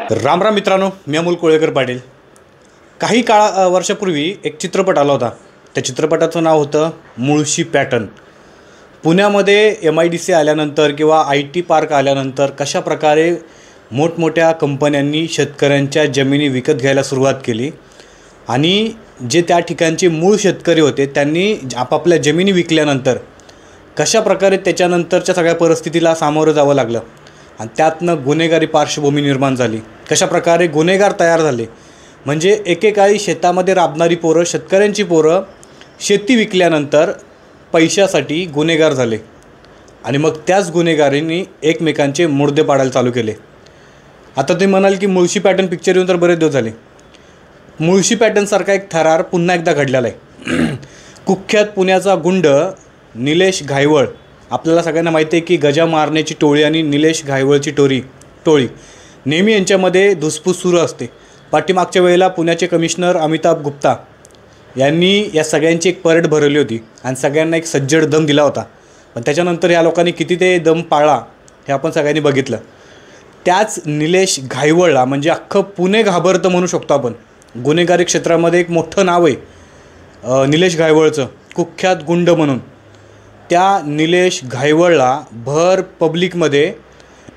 राम राम मित्रांनो, मी अमोल कोळेकर पाटील. काही वर्षापूर्वी एक चित्रपट आला होता. त्या चित्रपटाचं नाव होतं मुळशी पॅटर्न. पुण्यामध्ये MIDC आल्यानंतर किंवा IT पार्क आल्यानंतर कशा प्रकारे मोठमोठ्या कंपन्यांनी शेतकऱ्यांच्या जमिनी विकत घ्यायला सुरुवात केली आणि जे त्या ठिकाणचे मूळ शेतकरी होते त्यांनी आपापल्या जमिनी विकल्यानंतर कशा प्रकारे त्याच्यानंतरच्या सगळ्या परिस्थितीला सामोरं जावं लागलं आणि त्यातनं गुन्हेगारी पार्श्वभूमी निर्माण झाली. कशा प्रकारे गुन्हेगार तयार झाले, म्हणजे एकेकाळी शेतामध्ये राबणारी पोरं, शेतकऱ्यांची पोरं शेती विकल्यानंतर पैशासाठी गुन्हेगार झाले आणि मग त्याच गुन्हेगारींनी एकमेकांचे मुर्दे पाडायला चालू केले. आता तुम्ही म्हणाल की मुळशी पॅटर्न पिक्चर येऊन तर बरेच दिवस झाले. मुळशी पॅटर्नसारखा एक थरार पुन्हा एकदा घडलेला आहे. कुख्यात पुण्याचा गुंड निलेश घायवळ, आपल्याला सगळ्यांना माहिती आहे की गजा मारण्याची टोळी आणि निलेश घायवळची टोळी नेहमी यांच्यामध्ये धुसफूस सुरू असते. पाठीमागच्या वेळेला पुण्याचे कमिशनर अमिताभ गुप्ता यांनी या सगळ्यांची एक परेड भरवली होती आणि सगळ्यांना एक सज्जड दम दिला होता. पण त्याच्यानंतर या लोकांनी किती ते दम पाळला हे आपण सगळ्यांनी बघितलं. त्याच निलेश घायवळला म्हणजे अख्खं पुणे घाबरतं म्हणू शकतो आपण. गुन्हेगारी क्षेत्रामध्ये एक मोठं नाव आहे निलेश घायवळचं, कुख्यात गुंड म्हणून. त्या निलेश घायवळला भर पब्लिकमध्ये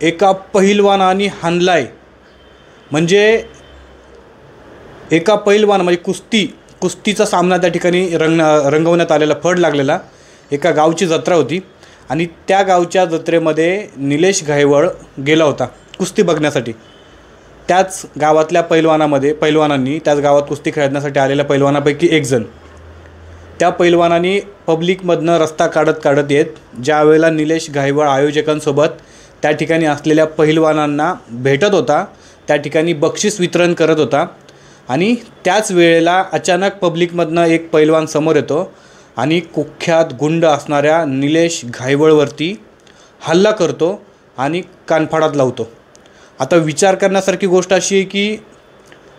एका पहिलवानाने हाणलाय. म्हणजे एका पहिलवान म्हणजे कुस्तीचा सामना त्या ठिकाणी रंगवण्यात आलेला, फड लागलेला. एका गावची जत्रा होती आणि त्या गावच्या जत्रेमध्ये निलेश घायवळ गेला होता कुस्ती बघण्यासाठी. त्याच गावातल्या पहिलवानांनी त्याच गावात कुस्ती खेळण्यासाठी आलेल्या पहिलवानापैकी एक जण, त्या पहिलवानांनी पब्लिकमधनं रस्ता काढत येत ज्या वेळेला निलेश घायवळ आयोजकांसोबत त्या ठिकाणी असलेल्या पहिलवानांना भेटत होता, त्या ठिकाणी बक्षीस वितरण करत होता आणि त्याच वेळेला अचानक पब्लिकमधनं एक पहिलवान समोर येतो आणि कुख्यात गुंड असणाऱ्या निलेश घायवळवरती हल्ला करतो आणि कानफाडात लावतो. आता विचार करण्यासारखी गोष्ट अशी आहे की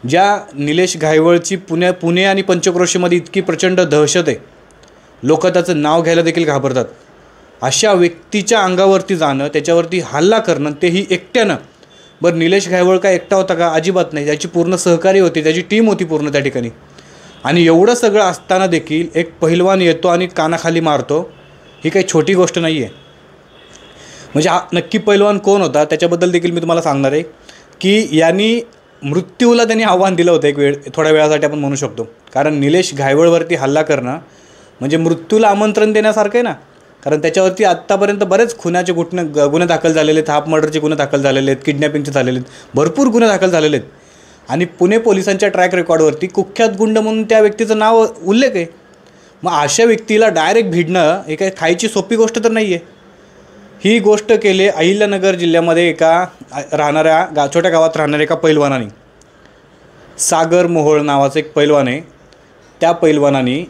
ज्या निलेश घायवळची पुणे आणि पंचक्रोशीमध्ये इतकी प्रचंड दहशत आहे, लोक त्याचं नाव घ्यायला देखील घाबरतात. अशा व्यक्तीच्या अंगावरती जाणं, त्याच्यावरती हल्ला करणं, तेही एकट्यानं. बरं, निलेश घायवळ काय एकटा होता का? अजिबात नाही. त्याची पूर्ण सहकारी होती, त्याची टीम होती पूर्ण त्या ठिकाणी. आणि एवढं सगळं असताना देखील एक पहिलवान येतो आणि कानाखाली मारतो. ही काही छोटी गोष्ट नाही आहे. म्हणजे हा नक्की पहिलवान कोण होता त्याच्याबद्दल देखील मी तुम्हाला सांगणार आहे की यांनी मृत्यूला त्यांनी आव्हान दिलं होतं थोड्या वेळासाठी आपण म्हणू शकतो. कारण निलेश घायवळवरती हल्ला करणं म्हणजे मृत्यूला आमंत्रण देण्यासारखं आहे ना. कारण त्याच्यावरती आत्तापर्यंत बरेच खुनाचे गुन्हे दाखल झालेले आहेत, हाफ मर्डरचे गुन्हे दाखल झालेले आहेत, किडनॅपिंगचे झालेले आहेत, भरपूर गुन्हे दाखल झालेले आहेत. आणि पुणे पोलिसांच्या ट्रॅक रेकॉर्डवरती कुख्यात गुंड म्हणून त्या व्यक्तीचं नाव उल्लेख आहे. मग अशा व्यक्तीला डायरेक्ट भिडणं हे काही खायची सोपी गोष्ट तर नाही आहे. ही गोष्ट केली अहिल्यानगर जिल्ह्यामध्ये एका छोट्या गावात राहणाऱ्या एका पैलवानाने. सागर मोहोळ नावाचं एक पैलवान आहे. त्या पैलवानाने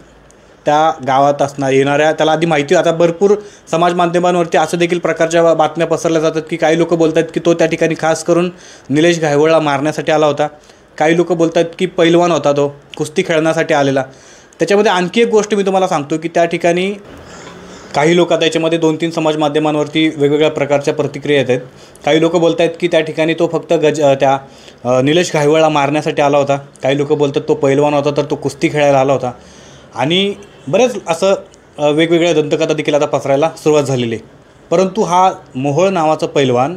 त्या गावात येणाऱ्या, त्याला आधी माहिती, आता भरपूर समाज माध्यमांवरती असं देखील प्रकारच्या बातम्या पसरल्या जातात की काही लोक बोलतात की तो त्या ठिकाणी खास करून निलेश घायवळला मारण्यासाठी आला होता. काही लोक बोलतात की पैलवान होता, तो कुस्ती खेळण्यासाठी आलेला. त्याच्यामध्ये आणखी एक गोष्ट मी तुम्हाला सांगतो की त्या ठिकाणी काही लोक, आता याच्यामध्ये 2-3 समाज माध्यमांवरती वेगवेगळ्या प्रकारच्या प्रतिक्रिया येत आहेत. काही लोक बोलत आहेत की त्या ठिकाणी तो फक्त त्या निलेश घायवळला मारण्यासाठी आला होता. काही लोक बोलतात तो पैलवान होता तर तो कुस्ती खेळायला आला होता. आणि बरेच असं वेगवेगळ्या दंतकथा देखील आता पसरायला सुरुवात झालेली आहे. परंतु हा मोहोळ नावाचा पैलवान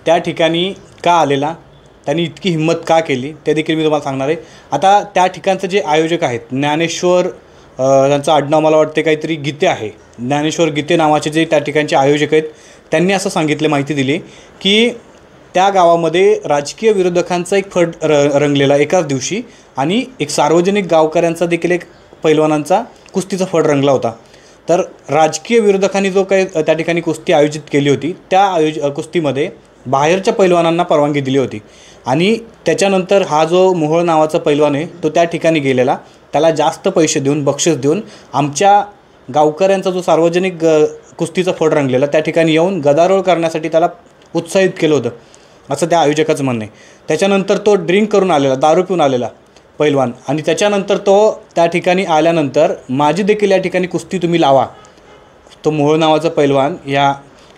त्या ठिकाणी का आलेला, त्यांनी इतकी हिंमत का केली ते देखील मी तुम्हाला सांगणार आहे. आता त्या ठिकाणचे जे आयोजक आहेत, ज्ञानेश्वर, त्यांचं आडनाव मला वाटते काहीतरी गीते आहे, ज्ञानेश्वर गीते नावाचे जे त्या ठिकाणचे आयोजक आहेत, त्यांनी असं सांगितले, माहिती दिली की त्या गावामध्ये राजकीय विरोधकांचा एक फड रंगलेला एकाच दिवशी आणि एक सार्वजनिक गावकऱ्यांचा देखील एक पैलवानांचा कुस्तीचा फड रंगला होता. तर राजकीय विरोधकांनी जो काही त्या ठिकाणी कुस्ती आयोजित केली होती त्या कुस्तीमध्ये बाहेरच्या पैलवानांना परवानगी दिली होती. आणि त्याच्यानंतर हा जो मोहोळ नावाचा पैलवान आहे तो त्या ठिकाणी गेलेला, त्याला जास्त पैसे देऊन, बक्षीस देऊन आमच्या गावकऱ्यांचा जो सार्वजनिक कुस्तीचा फड रंगलेला त्या ठिकाणी येऊन गदारोळ करण्यासाठी त्याला उत्साहित केलं होतं, असं त्या आयोजकाचं म्हणणं आहे. त्याच्यानंतर तो ड्रिंक करून आलेला, दारू पिऊन आलेला पैलवान, आणि त्याच्यानंतर तो त्या ठिकाणी आल्यानंतर माझी देखील या ठिकाणी कुस्ती तुम्ही लावा, तो मोहोळ नावाचा पैलवान या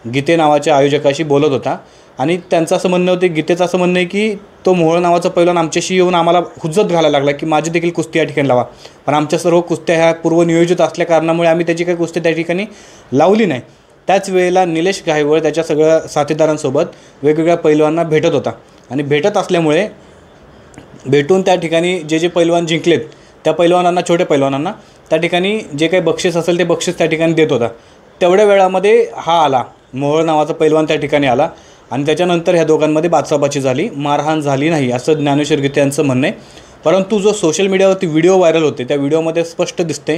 गीते नावाच्या आयोजकाशी बोलत होता. आणि त्यांचं असं म्हणणं होतं, गीतेचं असं म्हणणं आहे की तो मोहोळ नावाचा पैलवान आमच्याशी येऊन आम्हाला हुज्जत घालायला लागला की माझी देखील कुस्ती या ठिकाणी लावा. पण आमच्या सर्व कुस्त्या ह्या पूर्वनियोजित असल्या कारणामुळे आम्ही त्याची काही कुस्ती त्या ठिकाणी लावली नाही. त्याच वेळेला निलेश घायवळ त्याच्या सगळ्या साथीदारांसोबत वेगवेगळ्या पैलवानांना भेटत होता आणि भेटत असल्यामुळे भेटून त्या ठिकाणी जे पैलवान जिंकलेत त्या पैलवानांना, छोट्या पैलवानांना त्या ठिकाणी जे काही बक्षीस असेल ते बक्षीस त्या ठिकाणी देत होता. तेवढ्या वेळामध्ये हा आला, मोहोळ नावाचा पैलवान त्या ठिकाणी आला आणि त्याच्यानंतर ह्या दोघांमध्ये बाचाबाची झाली, मारहाण झाली नाही असं ज्ञानेश्वर गीते यांचं म्हणणं आहे. परंतु जो सोशल मीडियावरती व्हिडिओ व्हायरल होते त्या व्हिडिओमध्ये स्पष्ट दिसते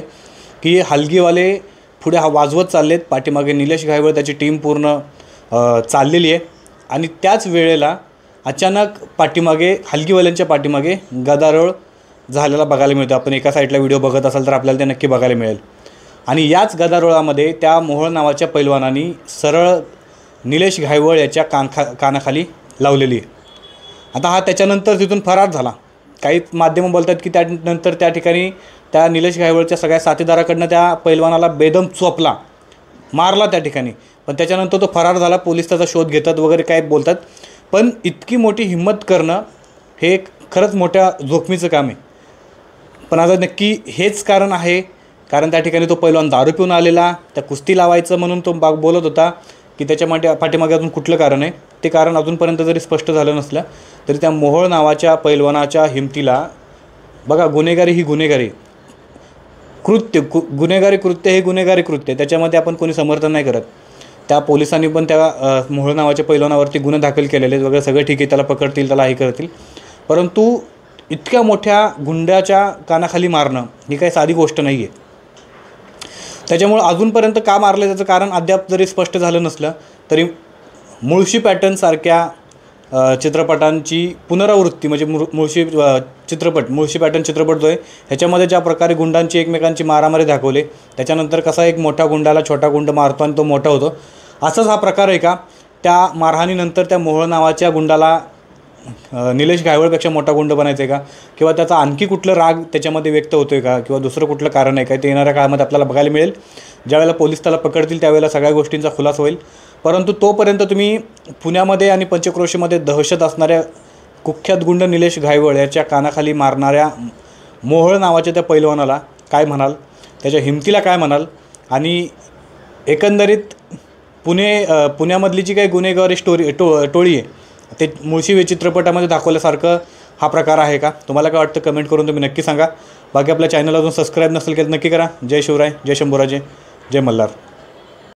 की हलगीवाले पुढे वाजवत चाललेत, पाठीमागे निलेश घायवळ त्याची टीम पूर्ण चाललेली आहे आणि त्याच वेळेला अचानक पाठीमागे हलगीवाल्यांच्या पाठीमागे गदारोळ झालेला बघायला मिळतो. आपण एका साईडला व्हिडिओ बघत असाल तर आपल्याला ते नक्की बघायला मिळेल. आणि याच गदारोळामध्ये त्या मोहोळ नावाच्या पैलवानांनी सरळ निलेश घायवळ याच्या कानाखाली लावलेली आहे. आता हा त्याच्यानंतर तिथून फरार झाला. काही माध्यमं बोलतात की त्यानंतर त्या ठिकाणी त्या निलेश घायवळच्या सगळ्या साथीदाराकडनं त्या पैलवानाला बेदम चोपला, मारला त्या ठिकाणी. पण त्याच्यानंतर तो फरार झाला, पोलीस त्याचा शोध घेतात वगैरे काय बोलतात. पण इतकी मोठी हिंमत करणं हे खरंच मोठ्या जोखमीचं काम आहे. पण आता नक्की हेच कारण आहे, कारण त्या ठिकाणी तो पैलवान दारू पिऊन आलेला, त्या कुस्ती लावायचं म्हणून तो बोलत होता की त्याच्या पाठीमागे अजून कुठलं कारण आहे ते कारण अजूनपर्यंत जरी स्पष्ट झालं नसलं तरी त्या मोहोळ नावाच्या पैलवानाच्या हिमतीला बघा, गुन्हेगारी ही गुन्हेगारी कृत्य, गुन्हेगारी कृत्य हे गुन्हेगारी कृत्य, त्याच्यामध्ये आपण कोणी समर्थन नाही करत. त्या पोलिसांनी पण त्या मोहोळ नावाच्या पैलवानावरती गुन्हे दाखल केलेले वगैरे सगळं ठीक आहे, त्याला पकडतील, त्याला हे करतील. परंतु इतक्या मोठ्या गुंड्याच्या कानाखाली मारणं ही काही साधी गोष्ट नाही आहे. त्याच्यामुळं अजूनपर्यंत का मारलं त्याचं कारण अद्याप जरी स्पष्ट झालं नसलं तरी मुळशी पॅटर्नसारख्या चित्रपटांची पुनरावृत्ती म्हणजे मुळशी पॅटर्न चित्रपट जो आहे ह्याच्यामध्ये ज्या प्रकारे गुंडांची एकमेकांची मारामारी दाखवले, त्याच्यानंतर कसा एक मोठा गुंडाला छोटा गुंड मारतो आणि तो मोठा होतो, असाच हा प्रकार आहे का? त्या मारहाणीनंतर त्या मोहोळ नावाच्या गुंडाला निलेश घायवळपेक्षा मोठा गुंड बनायचं आहे का? किंवा त्याचा आणखी कुठलं राग त्याच्यामध्ये व्यक्त होतो आहे का? किंवा दुसरं कुठलं कारण आहे का? ते येणाऱ्या काळामध्ये आपल्याला बघायला मिळेल. ज्यावेळेला पोलीस त्याला पकडतील त्यावेळेला सगळ्या गोष्टींचा खुलासा होईल. परंतु तोपर्यंत तुम्ही पुण्यामध्ये आणि पंचक्रोशीमध्ये दहशत असणाऱ्या कुख्यात गुंड निलेश घायवळ याच्या कानाखाली मारणाऱ्या मोहोळ नावाच्या त्या पैलवानाला काय म्हणाल? त्याच्या हिमतीला काय म्हणाल? आणि एकंदरीत पुण्यामधली जी काही गुन्हेगारी टोळी आहे ते मुळशी चित्रपटामध्ये दाखवल्यासारखं हा प्रकार आहे का? तुम्हाला काय वाटतं कमेंट करून तुम्ही नक्की सांगा. बाकी आपल्या चॅनल अजून सबस्क्राईब नसेल केलं नक्की करा. जय शिवराय, जय शंभूराजे, जय मल्हार.